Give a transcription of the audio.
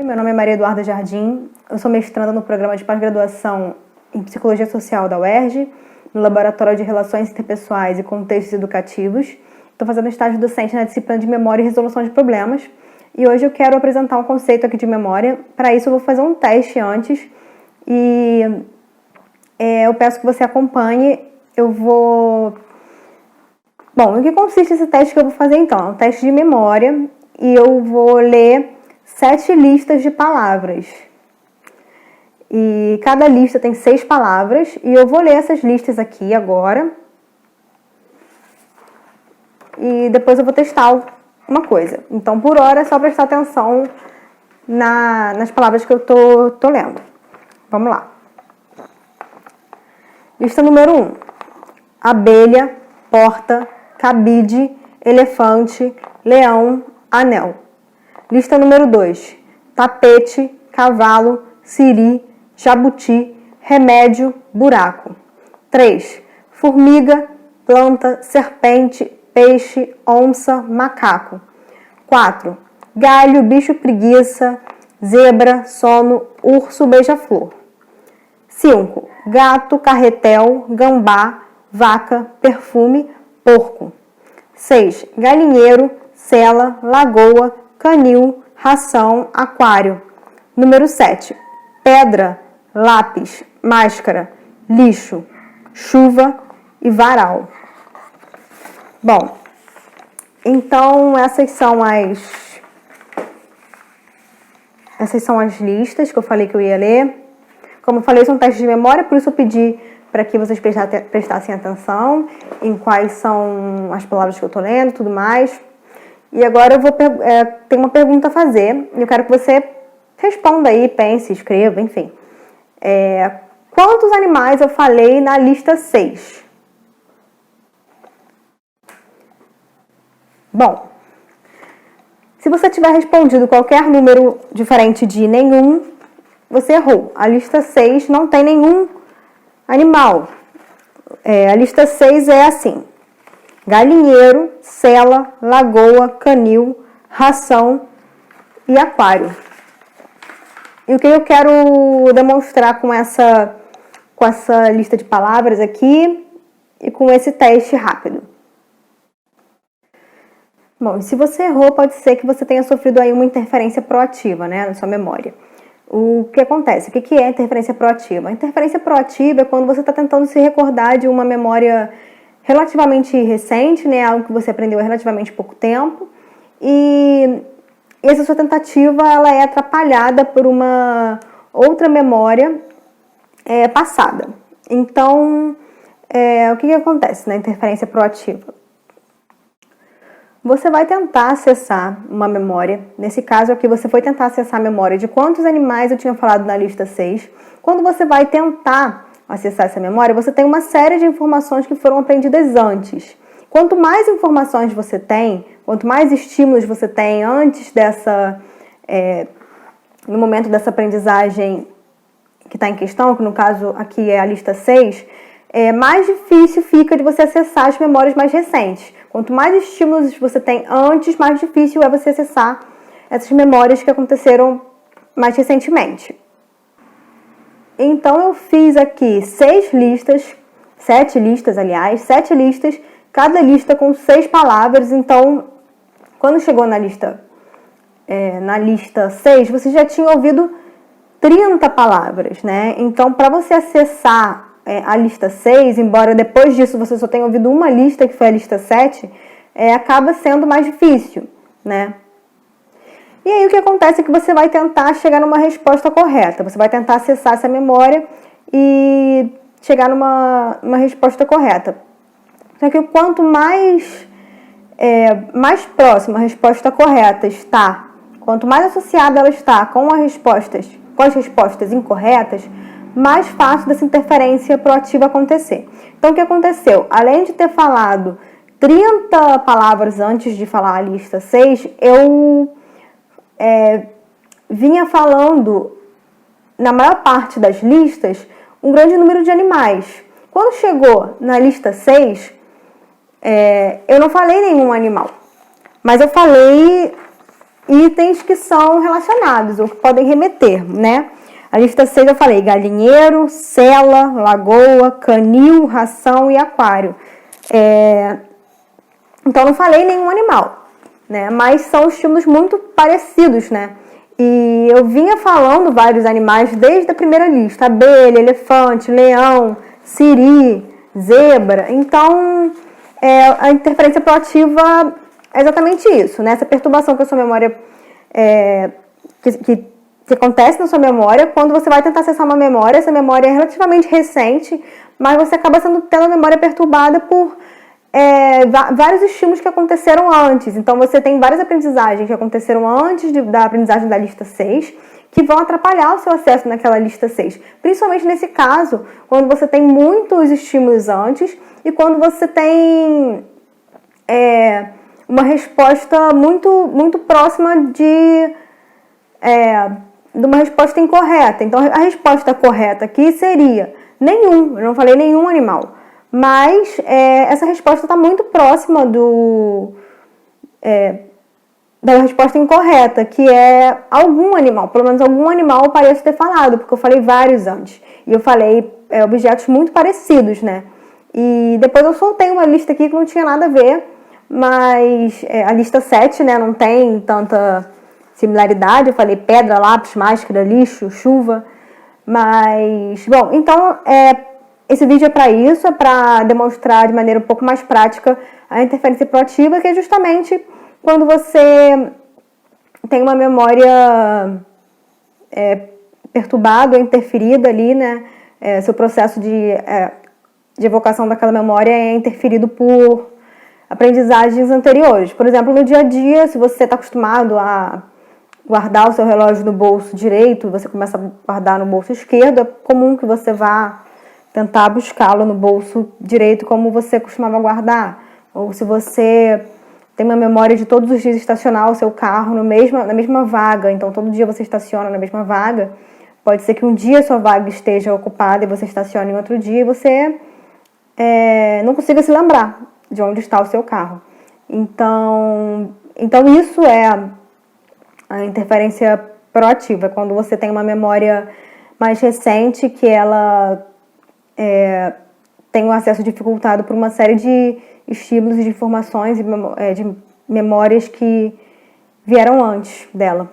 Meu nome é Maria Eduarda Jardim, eu sou mestranda no programa de pós-graduação em Psicologia Social da UERJ, no Laboratório de Relações Interpessoais e Contextos Educativos. Estou fazendo estágio docente na disciplina de Memória e Resolução de Problemas e hoje eu quero apresentar um conceito aqui de memória. Para isso eu vou fazer um teste antes e eu peço que você acompanhe. Bom, em que consiste esse teste que eu vou fazer então? É um teste de memória e eu vou ler 7 listas de palavras. E cada lista tem 6 palavras e eu vou ler essas listas aqui agora. E depois eu vou testar uma coisa. Então, por hora, é só prestar atenção nas palavras que eu tô lendo. Vamos lá. Lista número 1. Abelha, porta, cabide, elefante, leão, anel. Lista número 2. Tapete, cavalo, siri, jabuti, remédio, buraco. 3. Formiga, planta, serpente, peixe, onça, macaco. 4. Galho, bicho preguiça, zebra, sono, urso, beija-flor. 5. Gato, carretel, gambá, vaca, perfume, porco. 6. Galinheiro, sela, lagoa, canil, ração, aquário. Número 7. Pedra, lápis, máscara, lixo, chuva e varal. Bom, então essas são as listas que eu falei que eu ia ler. Como eu falei, são testes de memória, por isso eu pedi para que vocês prestassem atenção em quais são as palavras que eu estou lendo e tudo mais. E agora eu vou ter uma pergunta a fazer e eu quero que você responda aí, pense, escreva, enfim. Quantos animais eu falei na lista 6? Bom, se você tiver respondido qualquer número diferente de nenhum, você errou. A lista 6 não tem nenhum animal. A lista 6 é assim: galinheiro, sela, lagoa, canil, ração e aquário. E o que eu quero demonstrar com essa lista de palavras aqui e com esse teste rápido? Bom, se você errou, pode ser que você tenha sofrido aí uma interferência proativa, né, na sua memória. O que acontece? O que é interferência proativa? A interferência proativa é quando você está tentando se recordar de uma memória relativamente recente, né, algo que você aprendeu há relativamente pouco tempo, e essa sua tentativa ela é atrapalhada por uma outra memória passada. Então, o que acontece na interferência proativa? Você vai tentar acessar uma memória. Nesse caso aqui, você foi tentar acessar a memória de quantos animais eu tinha falado na lista 6. Quando você vai tentar acessar essa memória, você tem uma série de informações que foram aprendidas antes. Quanto mais informações você tem, quanto mais estímulos você tem antes no momento dessa aprendizagem que está em questão, que no caso aqui é a lista 6, mais difícil fica de você acessar as memórias mais recentes. Quanto mais estímulos você tem antes, mais difícil é você acessar essas memórias que aconteceram mais recentemente. Então eu fiz aqui 7 listas, cada lista com 6 palavras. Então, quando chegou na lista 6, você já tinha ouvido 30 palavras, né? Então, para você acessar a lista 6, embora depois disso você só tenha ouvido uma lista, que foi a lista 7, acaba sendo mais difícil, né? E aí o que acontece é que você vai tentar chegar numa resposta correta, você vai tentar acessar essa memória e chegar numa resposta correta. Só que quanto mais próxima a resposta correta está, quanto mais associada ela está com as respostas incorretas, mais fácil dessa interferência proativa acontecer. Então, o que aconteceu? Além de ter falado 30 palavras antes de falar a lista 6, eu vinha falando, na maior parte das listas, um grande número de animais. Quando chegou na lista 6, eu não falei nenhum animal, mas eu falei itens que são relacionados ou que podem remeter, né? A lista 6 eu falei galinheiro, cela, lagoa, canil, ração e aquário. Então não falei nenhum animal, né? Mas são estímulos muito parecidos, né? E eu vinha falando vários animais desde a primeira lista: abelha, elefante, leão, siri, zebra. Então a interferência proativa é exatamente isso, né? Essa perturbação que a sua memória que acontece na sua memória quando você vai tentar acessar uma memória. Essa memória é relativamente recente, mas você acaba tendo a memória perturbada por vários estímulos que aconteceram antes. Então você tem várias aprendizagens que aconteceram antes da aprendizagem da lista 6 que vão atrapalhar o seu acesso naquela lista 6. Principalmente nesse caso, quando você tem muitos estímulos antes e quando você tem uma resposta muito, muito próxima de uma resposta incorreta. Então a resposta correta aqui seria nenhum. Eu não falei nenhum animal. Mas essa resposta está muito próxima da resposta incorreta, que é algum animal. Pelo menos algum animal eu pareço ter falado, porque eu falei vários antes. E eu falei objetos muito parecidos, né? E depois eu soltei uma lista aqui que não tinha nada a ver, mas a lista 7, né, não tem tanta similaridade. Eu falei pedra, lápis, máscara, lixo, chuva. Mas, bom, então esse vídeo é para isso, é para demonstrar de maneira um pouco mais prática a interferência proativa, que é justamente quando você tem uma memória perturbada ou interferida ali, né? Seu processo de evocação daquela memória é interferido por aprendizagens anteriores. Por exemplo, no dia a dia, se você está acostumado a guardar o seu relógio no bolso direito, você começa a guardar no bolso esquerdo, é comum que você vá tentar buscá-lo no bolso direito como você costumava guardar. Ou se você tem uma memória de todos os dias estacionar o seu carro na mesma vaga, então todo dia você estaciona na mesma vaga, pode ser que um dia a sua vaga esteja ocupada e você estacione em outro dia e você não consiga se lembrar de onde está o seu carro. Então isso é a interferência proativa, quando você tem uma memória mais recente que ela tem um acesso dificultado por uma série de estímulos, de informações e de memórias que vieram antes dela.